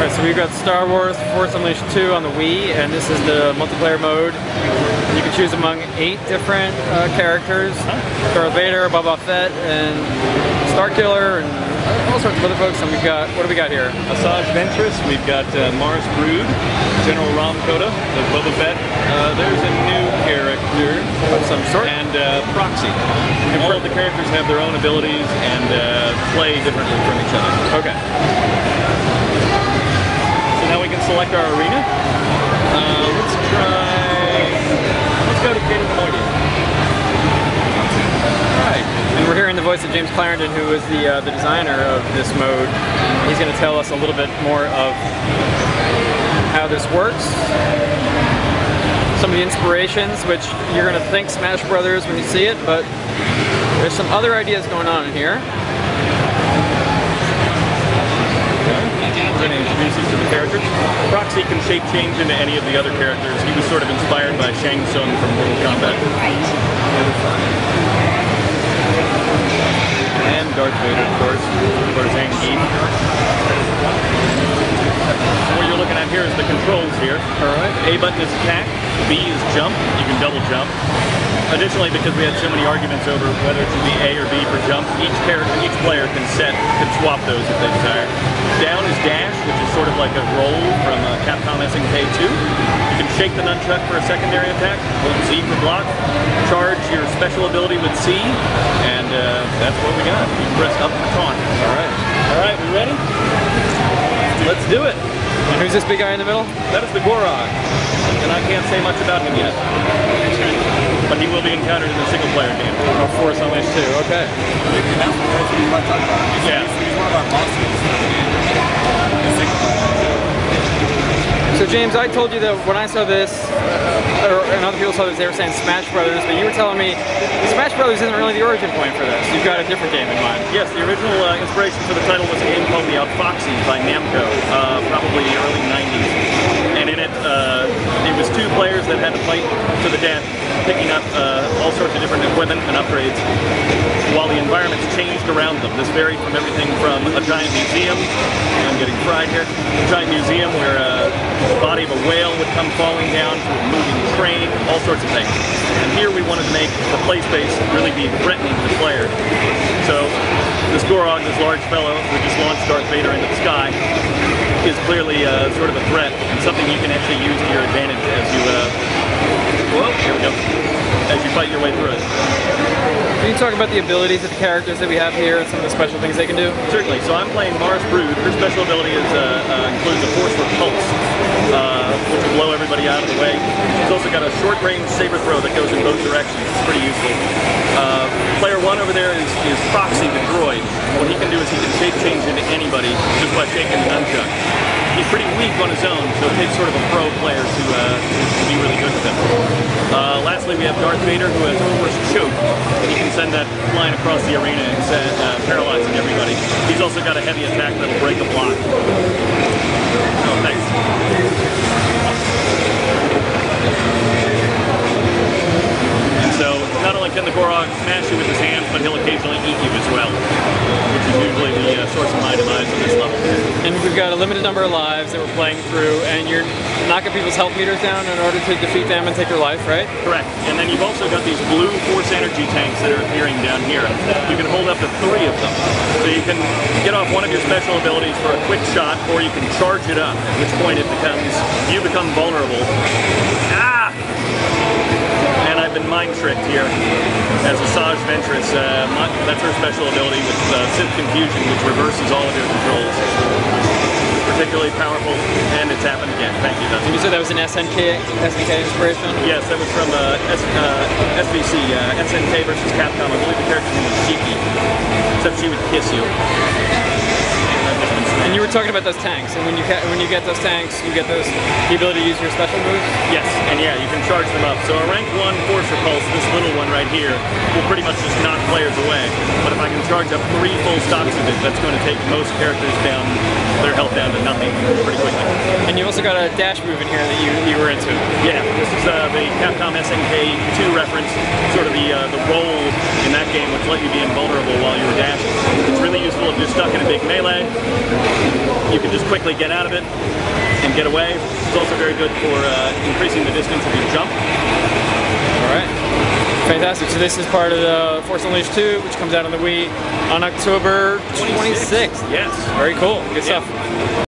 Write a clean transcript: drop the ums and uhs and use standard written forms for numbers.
Alright, so we've got Star Wars Force Unleashed 2 on the Wii, and this is the multiplayer mode. You can choose among 8 different characters. Darth Vader, Boba Fett, and Starkiller, and all sorts of other folks. And we've got, what do we got here? Asajj Ventress, we've got Mars Brood, General Rom Koda, the Boba Fett. There's a new character Of some sort. and Proxy. And all of the characters have their own abilities and play differently from each other. Okay. So now we can select our arena. Let's go to Cato Nemoidia. Alright. And we're hearing the voice of James Clarendon, who is the designer of this mode. He's going to tell us a little bit more of how this works. Some of the inspirations, which you're going to think Smash Brothers when you see it, but there's some other ideas going on in here. We're going to introduce you to the characters. Proxy can shape change into any of the other characters. He was sort of inspired by Shang Tsung from Mortal Kombat. And Darth Vader, of course, for Zangief. What you're looking at here is the controls here. Alright. A button is attack, B is jump. You can double jump. Additionally, because we had so many arguments over whether it should be A or B for jump, each player can swap those if they desire. Down is dash, which is sort of like a roll from Capcom SNK 2. You can shake the nunchuck for a secondary attack, hold Z for block, charge your special ability with C, and that's what we got. You can press up for taunt. Alright, we ready? Let's do it! And who's this big guy in the middle? That is the Gorog, and I can't say much about him yet. But he will be encountered in the single-player game. Oh, Force Unleashed 2, okay. Yeah. He's one of our bosses. So James, I told you that when I saw this, and other people saw this, they were saying Smash Brothers, but you were telling me Smash Brothers isn't really the origin point for this. You've got a different game in mind. Yes, the original inspiration for the title was a game called The Outfoxy by Namco, probably the early 90s. And in it, it was 2 players that had to fight to the death, picking up all sorts of different equipment and upgrades, while the environments changed around them. This varied from everything from a giant museum, I'm getting fried here, a giant museum where the body of a whale would come falling down to a moving train, all sorts of things. And here we wanted to make the play space really be threatening to the player. So this Gorog, this large fellow who just launched Darth Vader into the sky, is clearly sort of a threat and something you can actually use to your advantage as you, here we go, as you fight your way through it. Can you talk about the abilities of the characters that we have here and some of the special things they can do? Certainly. So I'm playing Mars Brood. Her special ability is, includes a Force Repulse, which will blow everybody out of the way. She's also got a short-range saber throw that goes in both directions. It's pretty useful. Player 1 over there is Proxy, the droid. What he can do is he can shape change into anybody just by shaking the nunchuck. He's pretty weak on his own, so it takes sort of a pro player to be really good with him. Lastly, we have Darth Vader, who has Force Choke. He can send that flying across the arena and paralyzing everybody. He's also got a heavy attack that'll break a block. Oh, thanks. And so, not only can the Gorog smash you with his hands, but he'll occasionally eat you as well, which is usually the source of my demise on this level. And we've got a limited number of lives that we're playing through, and you're knocking people's health meters down in order to defeat them and take their life, right? Correct. And then you've also got these blue Force energy tanks that are appearing down here. You can hold up to 3 of them. So you can get off one of your special abilities for a quick shot, or you can charge it up, at which point you become vulnerable. Ah! And I've been mind-tricked here as Asajj Ventress. That's her special ability with Sith Confusion, which reverses all of your controls. Particularly powerful, and it's happened again. Thank you, Dustin. And you said that was an SNK inspiration? Yes, that was from SVC, SNK versus Capcom. I believe the character's name was Shiki, except she would kiss you. And you were talking about those tanks, and when you get those tanks, you get the ability to use your special moves? Yes, and yeah, you can charge them up. So a rank 1 Force Repulse, this little one right here, will pretty much just knock players away. But if I can charge up 3 full stocks of it, that's going to take most characters down, their health down to nothing pretty quickly. And you also got a dash move in here that you were into. Yeah, this is the Capcom SNK 2 reference, sort of the roll in that game, which let you be invulnerable while you were dashing. It's really useful if you're stuck in a big melee. You can just quickly get out of it and get away. It's also very good for increasing the distance of your jump. All right. Fantastic. So this is part of the Force Unleashed 2, which comes out on the Wii on October 26th. Yes. Very cool. Good stuff.